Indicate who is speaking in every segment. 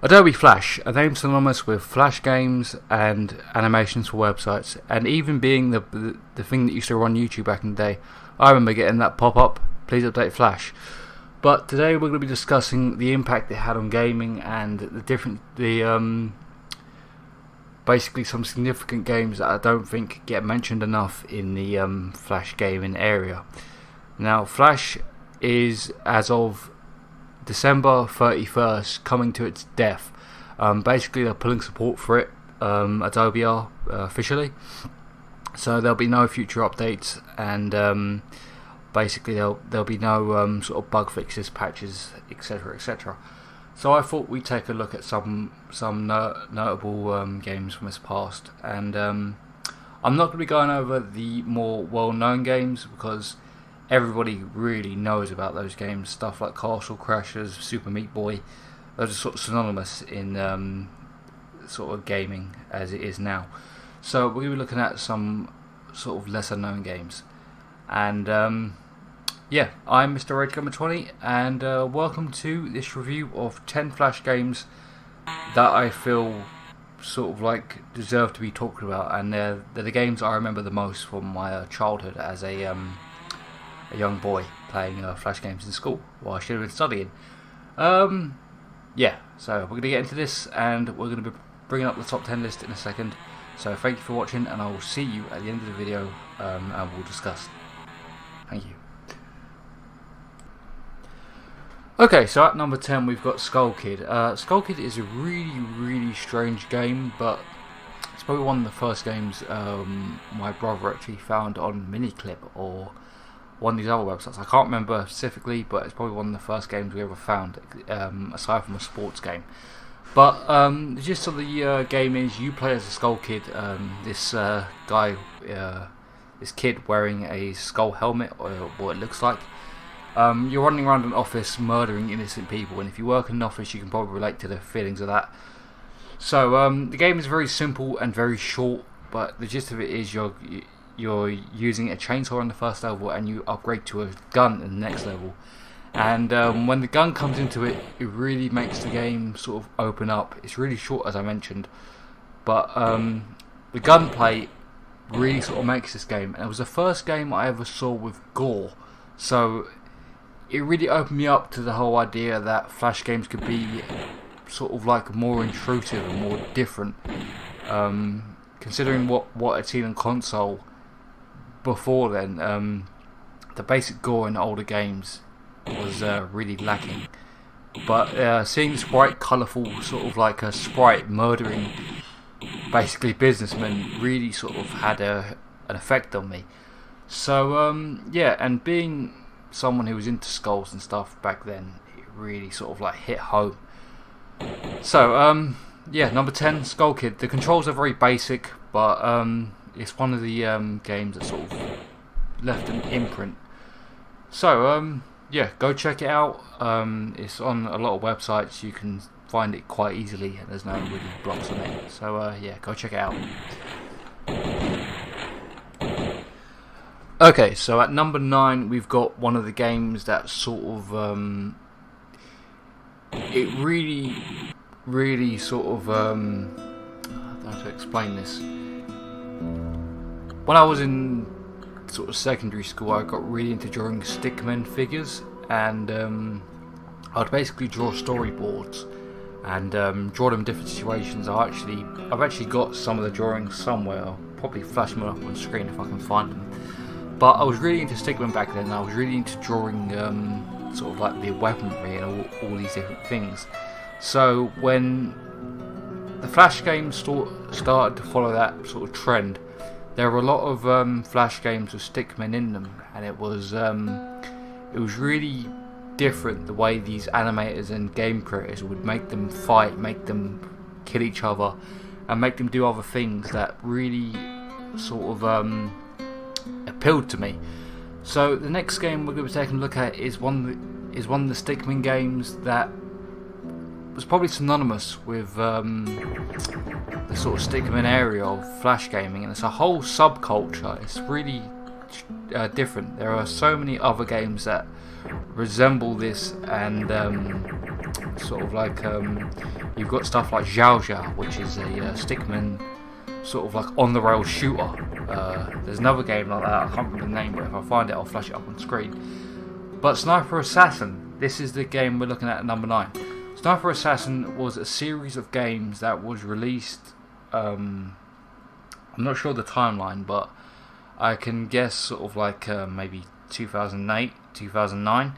Speaker 1: Adobe Flash, a name synonymous with Flash games and animations for websites, and even being the thing that used to run YouTube back in the day. I remember getting that pop-up, please update Flash. But today we're going to be discussing the impact it had on gaming and basically some significant games that I don't think get mentioned enough in the Flash gaming area. Now, Flash is, as of December 31st, coming to its death. Basically, they're pulling support for it. Adobe are officially, so there'll be no future updates, and basically there'll be no sort of bug fixes, patches, etc., etc. So I thought we'd take a look at some notable games from its past, and I'm not going to be going over the more well-known games because everybody really knows about those games. Stuff like Castle Crashers, Super Meat Boy, those are sort of synonymous in sort of gaming as it is now. So we're going to be looking at some sort of lesser known games. And yeah, I'm Mr. RageGamer20, and welcome to this review of 10 Flash games that I feel sort of like deserve to be talked about, and they're the games I remember the most from my childhood as a young boy playing Flash games in school while I should have been studying. Yeah, so we're going to get into this, and we're going to be bringing up the top 10 list in a second. So thank you for watching, and I will see you at the end of the video, and we'll discuss. Thank you. Okay, so at number 10 we've got Skull Kid. Skull Kid is a really strange game, but it's probably one of the first games my brother actually found on Miniclip or one of these other websites. I can't remember specifically, but it's probably one of the first games we ever found, aside from a sports game. But the gist of the game is you play as a Skull Kid, this kid wearing a skull helmet, or what it looks like. You're running around an office murdering innocent people, and if you work in an office you can probably relate to the feelings of that. So the game is very simple and very short, but the gist of it is you're using a chainsaw on the first level, and you upgrade to a gun in the next level. And when the gun comes into it, it really makes the game sort of open up. It's really short, as I mentioned, but the gunplay really sort of makes this game. And it was the first game I ever saw with gore, so it really opened me up to the whole idea that Flash games could be sort of like more intrusive and more different, considering what I'd seen on console before then. The basic gore in older games was really lacking, but seeing this bright, colourful sort of like a sprite murdering basically businessmen really sort of had an effect on me. So yeah, and being someone who was into skulls and stuff back then, it really sort of like hit home. So yeah, number 10, Skull Kid. The controls are very basic, but it's one of the games that sort of left an imprint. So yeah, go check it out. It's on a lot of websites. You can find it quite easily, and there's no really blocks on it. So yeah, go check it out. Okay, so at number 9 we've got one of the games that sort of it really sort of I don't know how to explain this. When I was in sort of secondary school, I got really into drawing stickman figures, and I'd basically draw storyboards and draw them in different situations. I've actually got some of the drawings somewhere. I'll probably flash them up on screen if I can find them. But I was really into stickman back then, and I was really into drawing sort of like the weaponry and all these different things. So when the Flash games started to follow that sort of trend, there were a lot of Flash games with stickmen in them, and it was really different the way these animators and game creators would make them fight, make them kill each other, and make them do other things that really sort of appealed to me. So the next game we're going to be taking a look at is one of the stickman games that was probably synonymous with the sort of stickman area of Flash gaming, and it's a whole subculture. It's really different. There are so many other games that resemble this, and sort of like you've got stuff like Zhao Zhao, which is a stickman, sort of like on the rails shooter. There's another game like that, I can't remember the name, but if I find it I'll flash it up on screen. But Sniper Assassin, this is the game we're looking at number 9. Sniper Assassin was a series of games that was released, I'm not sure the timeline, but I can guess sort of like maybe 2008, 2009.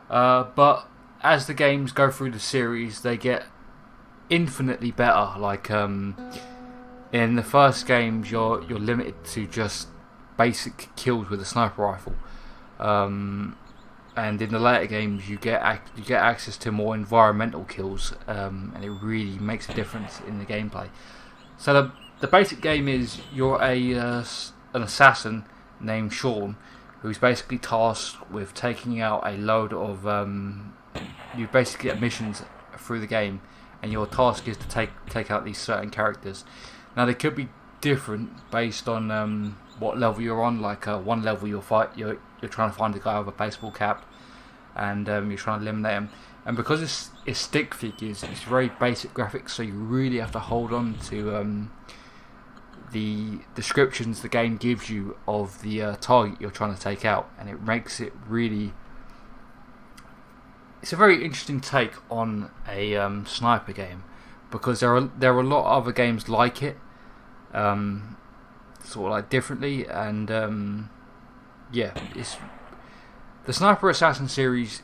Speaker 1: But as the games go through the series, they get infinitely better. Like in the first games, you're limited to just basic kills with a sniper rifle, and in the later games, you get access to more environmental kills, and it really makes a difference in the gameplay. So the basic game is you're an assassin named Sean, who's basically tasked with taking out a load of you basically get missions through the game, and your task is to take out these certain characters. Now they could be different based on what level you're on. Like one level you're trying to find a guy with a baseball cap, and you're trying to eliminate him. And because it's stick figures, it's very basic graphics, so you really have to hold on to the descriptions the game gives you of the target you're trying to take out, and it makes it really. It's a very interesting take on a sniper game, because there are a lot of other games like it, sort of like differently, and yeah, it's the Sniper Assassin series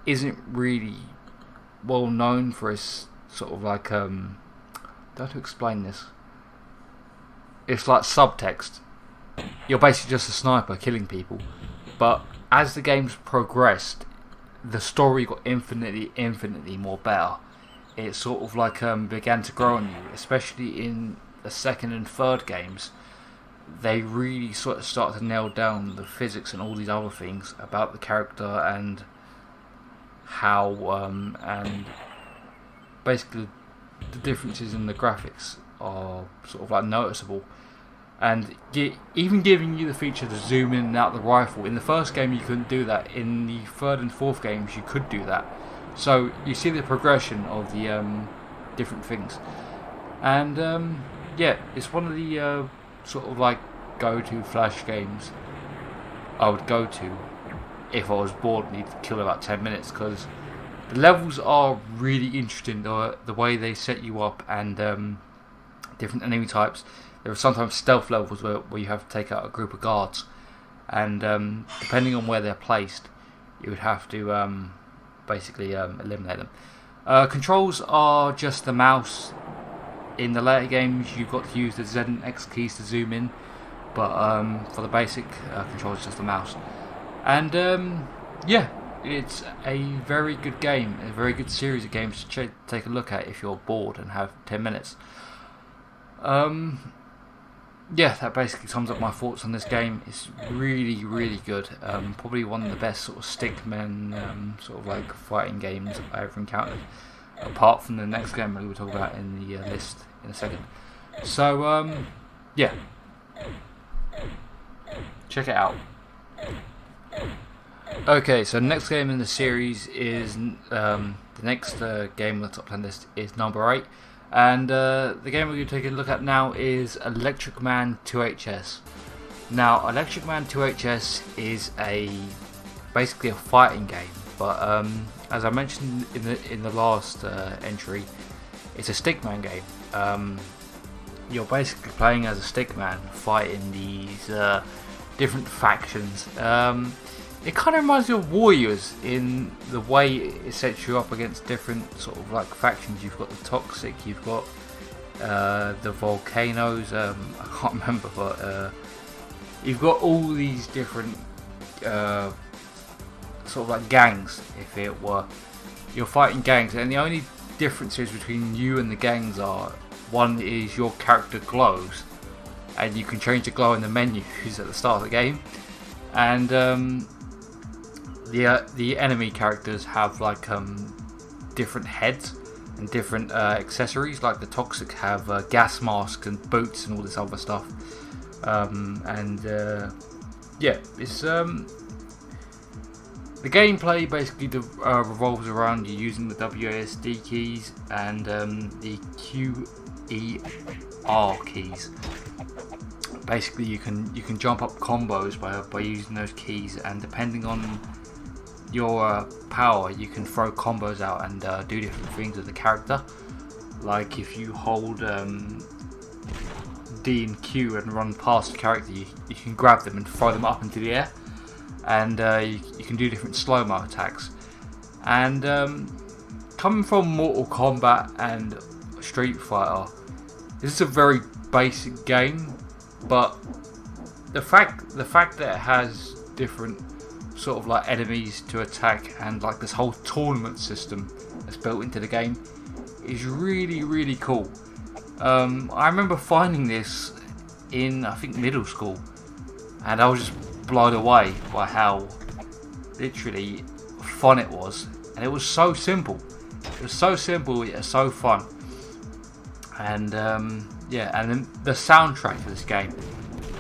Speaker 1: isn't really well known for its sort of like how to explain this. It's like subtext. You're basically just a sniper killing people, but as the games progressed, the story got infinitely more better. It sort of like began to grow on you, especially in the second and third games. They really sort of started to nail down the physics and all these other things about the character, and how and basically the differences in the graphics are sort of like noticeable, and even giving you the feature to zoom in and out the rifle. In the first game you couldn't do that. In the third and fourth games you could do that. So you see the progression of the different things, and yeah, it's one of the sort of like go-to Flash games I would go to if I was bored and need to kill about 10 minutes, because the levels are really interesting, the way they set you up, and different enemy types. There are sometimes stealth levels where you have to take out a group of guards, and depending on where they're placed, you would have to basically eliminate them. Controls are just the mouse. In the later games you've got to use the Z and X keys to zoom in, but for the basic controls it's just the mouse. And yeah, it's a very good game, a very good series of games to take a look at if you're bored and have 10 minutes. Yeah, that basically sums up my thoughts on this game. It's really good. Probably one of the best sort of stickmen sort of like fighting games I ever encountered, apart from the next game we will talk about in the list in a second. So yeah, check it out. Okay, so the next game in the series is the next game on the top 10 list is number 8. And the game we're going to take a look at now is Electric Man 2HS. Now, Electric Man 2HS is basically a fighting game, but as I mentioned in the last entry, it's a stickman game. You're basically playing as a stickman, fighting these different factions. It kind of reminds me of Warriors in the way it sets you up against different sort of like factions. You've got the Toxic, you've got the Volcanoes, I can't remember, but you've got all these different sort of like gangs, if it were. You're fighting gangs, and the only differences between you and the gangs are, one is your character glows, and you can change the glow in the menus at the start of the game, and the enemy characters have like different heads and different accessories. Like the Toxic have gas masks and boots and all this other stuff. And yeah, it's The gameplay basically revolves around you using the WASD keys and the QER keys. Basically, you can jump up combos by using those keys, and depending on your power, you can throw combos out and do different things with the character. Like if you hold D and Q and run past the character, you can grab them and throw them up into the air, and you can do different slow-mo attacks. And coming from Mortal Kombat and Street Fighter, this is a very basic game, but the fact that it has different sort of like enemies to attack and like this whole tournament system that's built into the game is really, really cool. I remember finding this in, I think, middle school, and I was just blown away by how literally fun it was, and it was so simple. It was so simple yet so fun. And yeah, and then the soundtrack for this game,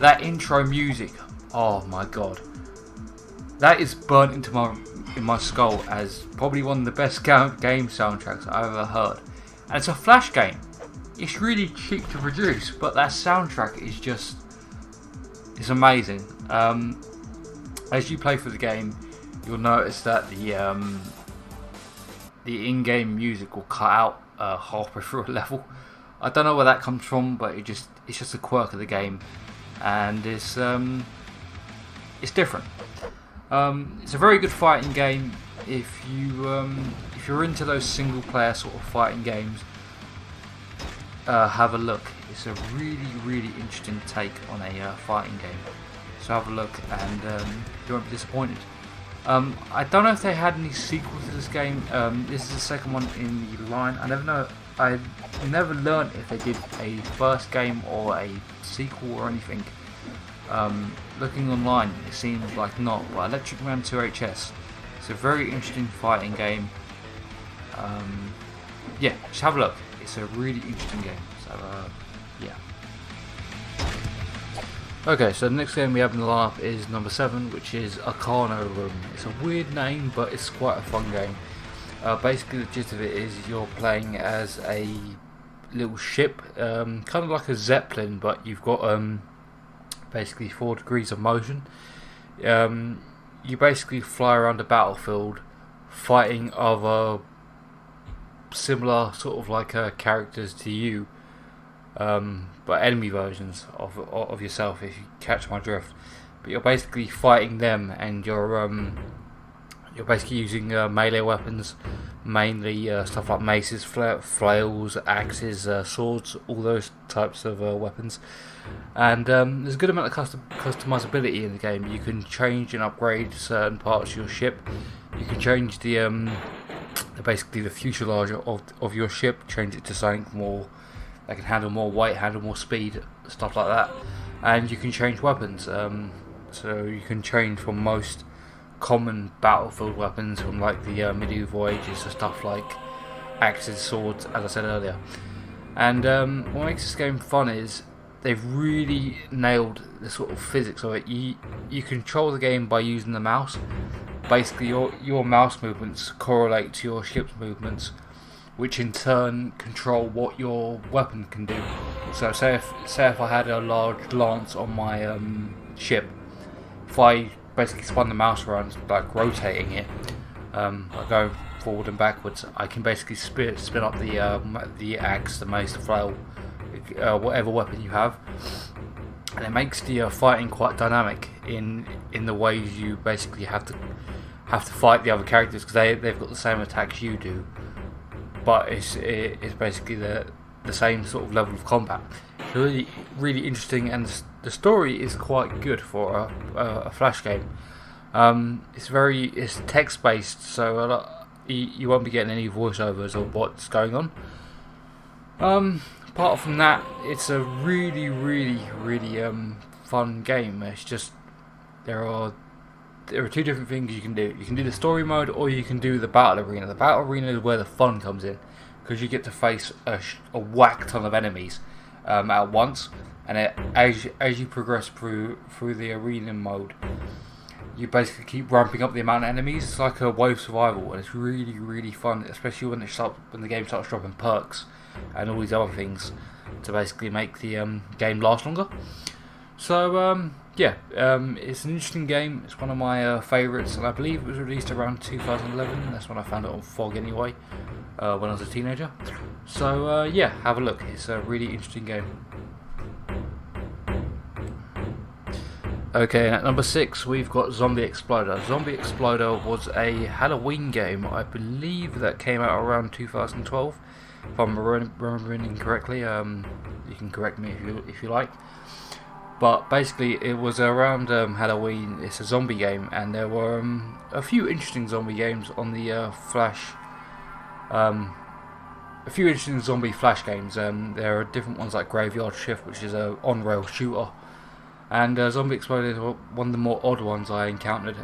Speaker 1: that intro music, oh my god, that is burnt into my skull as probably one of the best game soundtracks I've ever heard. And it's a Flash game. It's really cheap to produce, but that soundtrack is just, it's amazing. As you play through the game, you'll notice that the in-game music will cut out halfway through a level. I don't know where that comes from, but it's just a quirk of the game, and it's different. It's a very good fighting game. If you're into those single player sort of fighting games, have a look. It's a really, really interesting take on a fighting game. So have a look, and you won't be disappointed. I don't know if they had any sequels to this game. This is the second one in the line. I never learned if they did a first game or a sequel or anything. Looking online, it seems like not. But Electric Man 2 HS, it's a very interesting fighting game. Yeah, just have a look. It's a really interesting game. So yeah. Okay, so the next game we have in the lineup is number 7, which is Arcano Room. It's a weird name, but it's quite a fun game. Basically, the gist of it is you're playing as a little ship, kind of like a Zeppelin, but you've got basically 4 degrees of motion. You basically fly around the battlefield, fighting other similar sort of like characters to you, but enemy versions of yourself, if you catch my drift. But you're basically fighting them, and you're basically using melee weapons, mainly stuff like maces, flails, axes, swords, all those types of weapons. And there's a good amount of customizability in the game. You can change and upgrade certain parts of your ship. You can change basically the fuselage of your ship, change it to something more that can handle more weight, handle more speed, stuff like that. And you can change weapons, so you can change from most common battlefield weapons from like the medieval ages to stuff like axes, swords, as I said earlier. And what makes this game fun is they've really nailed the sort of physics of it. You control the game by using the mouse. Basically, your mouse movements correlate to your ship's movements, which in turn control what your weapon can do. So say if I had a large lance on my ship, if I basically spun the mouse around, like rotating it, like going forward and backwards, I can basically spin up the axe, the mace, the flail, whatever weapon you have, and it makes the fighting quite dynamic in the ways you basically have to fight the other characters, because they've got the same attacks you do, but it's basically the same sort of level of combat. It's really, really interesting, and the story is quite good for a Flash game. It's text based, so you won't be getting any voiceovers of what's going on. Apart from that, it's a really, really, really fun game. It's just there are 2 different things you can do. You can do the story mode, or you can do the battle arena. The battle arena is where the fun comes in, because you get to face a whack ton of enemies at once, and as you progress through the arena mode, you basically keep ramping up the amount of enemies. It's like a wave survival, and it's really fun, especially when the game starts dropping perks and all these other things to basically make the game last longer. So it's an interesting game. It's one of my favourites, and I believe it was released around 2011. That's when I found it on FOG anyway, when I was a teenager. So have a look. It's a really interesting game. Okay, and at number 6 we've got Zombie Exploder. Zombie Exploder was a Halloween game, I believe, that came out around 2012, if I'm remembering incorrectly. You can correct me if you like. But basically, it was around Halloween. It's a zombie game, and there were a few interesting zombie games on the Flash. A few interesting zombie Flash games. There are different ones like Graveyard Shift, which is a on-rail shooter. And Zombie Exploder is one of the more odd ones I encountered.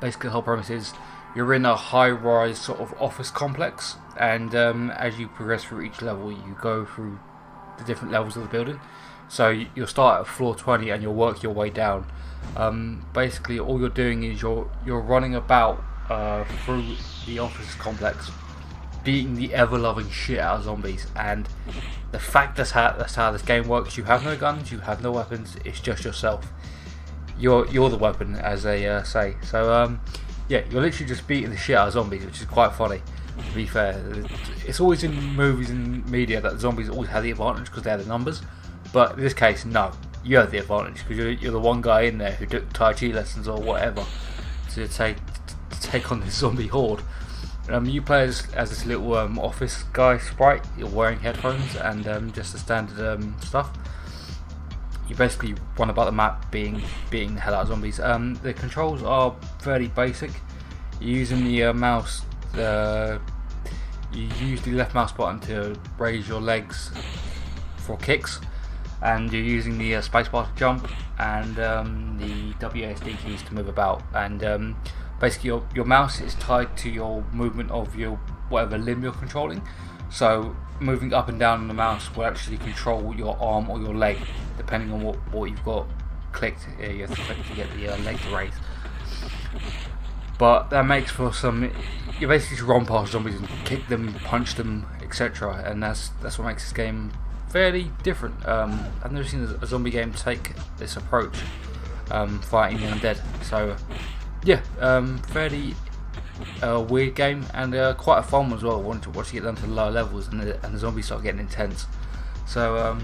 Speaker 1: Basically, the whole premise is you're in a high-rise sort of office complex, and as you progress through each level, you go through the different levels of the building. So you'll start at floor 20 and you'll work your way down. Basically, all you're doing is you're running about through the office complex, beating the ever-loving shit out of zombies. And the fact that's how this game works. You have no guns, you have no weapons. It's just yourself. You're the weapon, as they say. So you're literally just beating the shit out of zombies, which is quite funny. To be fair, it's always in movies and media that zombies always have the advantage because they're the numbers. But in this case, no, you have the advantage because you're the one guy in there who took Tai Chi lessons or whatever to take on this zombie horde. You play as this little office guy sprite. You're wearing headphones and just the standard stuff. You basically run about the map beating the hell out of zombies. The controls are fairly basic. You're using the mouse. You use the left mouse button to raise your legs for kicks, and you're using the spacebar to jump, and the WASD keys to move about. And basically, your mouse is tied to your movement of your whatever limb you're controlling. So moving up and down on the mouse will actually control your arm or your leg, depending on what you've got clicked. You have to click to get the leg to raise. But that makes for some. You basically just run past zombies and kick them, punch them, etc. And that's what makes this game fairly different. I've never seen a zombie game take this approach, fighting the undead. So fairly weird game, and quite a fun one as well. Once you get down to the lower levels and the zombies start getting intense. So